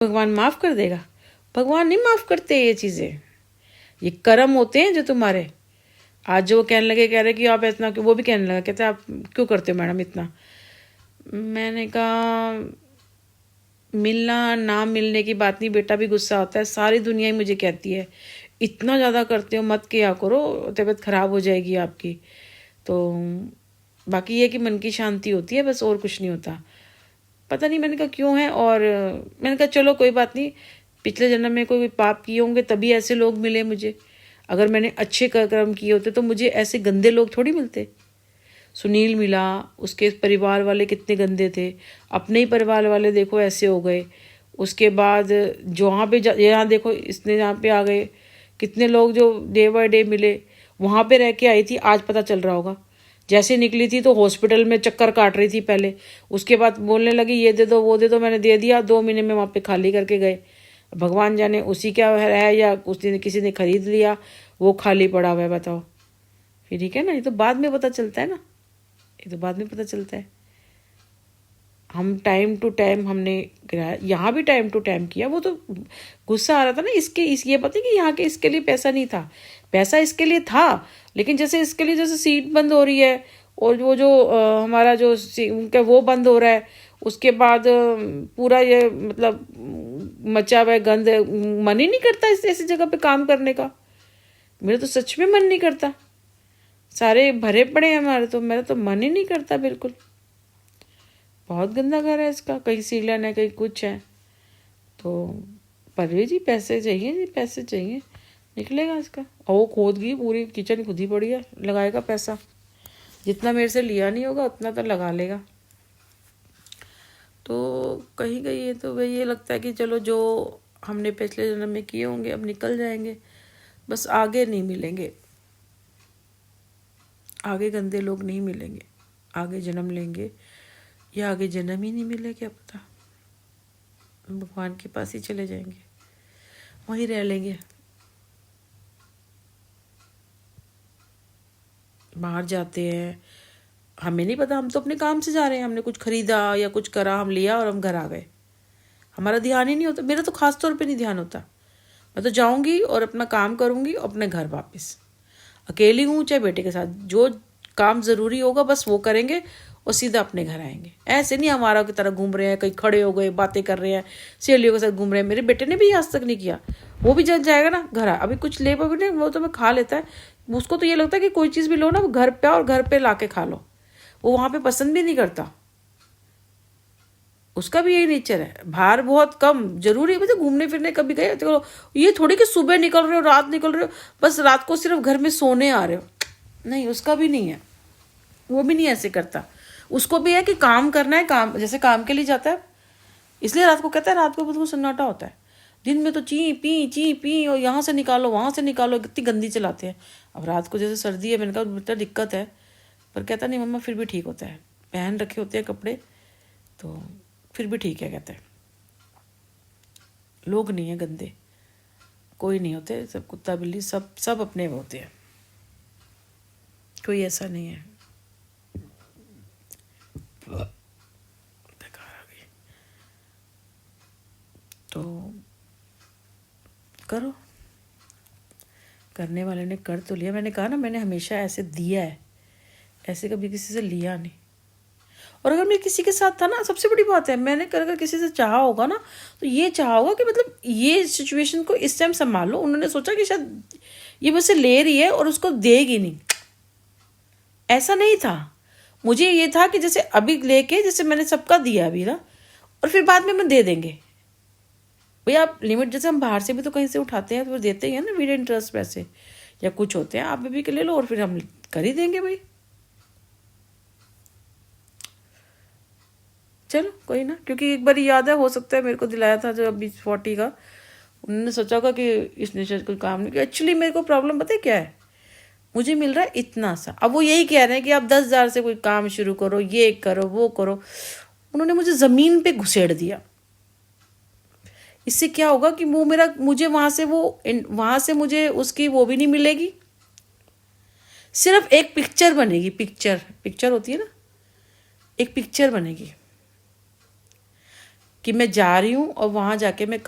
भगवान माफ कर देगा? भगवान नहीं माफ करते ये चीजें, ये कर्म होते हैं जो तुम्हारे। आज जो वो कहने लगे, कह रहे कि आप इतना क्यों, वो भी कहने लगा, कहते आप क्यों करते हो मैडम इतना। मैंने कहा मिलना ना मिलने की बात नहीं, बेटा भी गुस्सा होता है, सारी दुनिया ही मुझे कहती है इतना ज़्यादा करते हो मत किया करो, तबीयत खराब हो जाएगी आपकी। तो बाकी ये कि मन की शांति होती है बस, और कुछ नहीं होता। पता नहीं मैंने कहा क्यों है, और मैंने कहा चलो कोई बात नहीं, पिछले जन्म में कोई पाप किए होंगे तभी ऐसे लोग मिले मुझे। अगर मैंने अच्छे कर्म किए होते तो मुझे ऐसे गंदे लोग थोड़ी मिलते। सुनील मिला, उसके परिवार वाले कितने गंदे थे, अपने ही परिवार वाले देखो ऐसे हो गए। उसके बाद जो वहाँ पे यहाँ देखो इसने यहाँ पे आ गए, कितने लोग जो डे बाय डे मिले। वहाँ पे रह के आई थी, आज पता चल रहा होगा। जैसे निकली थी तो हॉस्पिटल में चक्कर काट रही थी पहले, उसके बाद बोलने लगी ये दे दो वो दे दो, मैंने दे दिया, 2 महीने में वहाँ पे खाली करके गए। भगवान जाने उसी क्या है, या उसने किसी ने खरीद लिया वो खाली पड़ा हुआ है, बताओ। फिर ठीक है ना, ये तो बाद में पता चलता है ना, ये तो बाद में पता चलता है। हम टाइम टू टाइम हमने गिराया, यहाँ भी टाइम टू टाइम किया। वो तो गुस्सा आ रहा था ना ये पता है कि यहाँ के इसके लिए पैसा नहीं था, पैसा इसके लिए था, लेकिन जैसे इसके लिए जैसे सीट बंद हो रही है और वो जो हमारा जो उनका वो बंद हो रहा है, उसके बाद पूरा ये मतलब मचा हुआ है गंद, मन ही नहीं करता ऐसी जगह पे काम करने का। मेरा तो सच में मन नहीं करता, सारे भरे पड़े हैं हमारे, तो मेरा तो मन ही नहीं करता बिल्कुल। बहुत गंदा घर है इसका, कहीं सीलन है कहीं कुछ है। तो परवेज जी पैसे चाहिए जी, पैसे चाहिए, निकलेगा इसका। और वो खोद गई पूरी किचन, खुद ही पड़ी है, लगाएगा पैसा, जितना मेरे से लिया नहीं होगा उतना तो लगा लेगा। तो कहीं कहीं ये तो भाई ये लगता है कि चलो जो हमने पिछले जन्म में किए होंगे अब निकल जाएंगे, बस आगे नहीं मिलेंगे, आगे गंदे लोग नहीं मिलेंगे, आगे जन्म लेंगे या आगे जन्म ही नहीं मिले क्या पता, भगवान के पास ही चले जाएंगे, वहीं रह लेंगे। बाहर जाते हैं, हमें नहीं पता, हम तो अपने काम से जा रहे हैं, हमने कुछ खरीदा या कुछ करा, हम लिया और हम घर आ गए, हमारा ध्यान ही नहीं होता। मेरा तो खास तौर पे नहीं ध्यान होता, मैं तो जाऊंगी और अपना काम करूंगी और अपने घर वापस, अकेली हूँ चाहे बेटे के साथ, जो काम ज़रूरी होगा बस वो करेंगे और सीधा अपने घर आएंगे। ऐसे नहीं हमारा की तरह घूम रहे हैं, कहीं खड़े हो गए बातें कर रहे हैं, सहेलियों के साथ घूम रहे हैं। मेरे बेटे ने भी आज तक नहीं किया, वो भी जब जाएगा ना घर अभी कुछ ले भी नहीं, वो तो मैं खा लेता है, उसको तो ये लगता है कि कोई चीज़ भी लो ना वो घर पे और घर पे ला के खा लो, वो वहाँ पे पसंद भी नहीं करता, उसका भी यही नेचर है। बाहर बहुत कम, जरूरी है घूमने फिरने कभी गए तो ये थोड़ी कि सुबह निकल रहे हो रात निकल रहे हो, बस रात को सिर्फ घर में सोने आ रहे हो, नहीं, उसका भी नहीं है, वो भी नहीं ऐसे करता। उसको भी है कि काम करना है, काम जैसे काम के लिए जाता है, इसलिए रात को कहता है, रात को बिल्कुल सन्नाटा होता है, दिन में तो ची पी और यहाँ से निकालो वहाँ से निकालो, कितनी गंदी चलाते हैं। अब रात को जैसे सर्दी है, मैंने कहा बेटा दिक्कत है, पर कहता नहीं मम्मा फिर भी ठीक होता है, पहन रखे होते हैं कपड़े तो फिर भी ठीक है, कहते हैं। लोग नहीं है गंदे, कोई नहीं होते, सब कुत्ता बिल्ली सब अपने होते हैं, कोई ऐसा नहीं है। बेकार आ गई तो करो, करने वाले ने कर तो लिया। मैंने कहा ना मैंने हमेशा ऐसे दिया है, ऐसे कभी किसी से लिया नहीं। और अगर मैं किसी के साथ था ना, सबसे बड़ी बात है, मैंने अगर किसी से चाहा होगा ना तो ये चाहा होगा कि मतलब ये सिचुएशन को इस टाइम संभालो। उन्होंने सोचा कि शायद ये मुझसे ले रही है और उसको देगी नहीं, ऐसा नहीं था। मुझे ये था कि जैसे अभी लेके जैसे मैंने सबका दिया अभी ना, और फिर बाद में दे देंगे भैया आप लिमिट, जैसे हम बाहर से भी तो कहीं से उठाते हैं तो देते ही हैं ना, विद इंटरेस्ट पैसे या कुछ होते हैं, आप भी के ले लो और फिर हम कर ही देंगे भाई। चलो कोई ना, क्योंकि एक बार याद है, हो सकता है मेरे को दिलाया था जो अभी 40 का, उन्होंने सोचा होगा कि इसने शायद कोई काम नहीं किया। एक्चुअली मेरे को प्रॉब्लम पता है क्या है, मुझे मिल रहा है इतना सा, अब वो यही कह रहे हैं कि आप 10,000 से कोई काम शुरू करो, ये करो वो करो। उन्होंने मुझे ज़मीन पे घुसेड़ दिया। इससे क्या होगा कि वो मुझे वहाँ से मुझे उसकी वो भी नहीं मिलेगी, सिर्फ एक पिक्चर बनेगी, पिक्चर होती है ना, एक पिक्चर बनेगी। कि मैं जा रही हूँ और वहाँ जाके मैं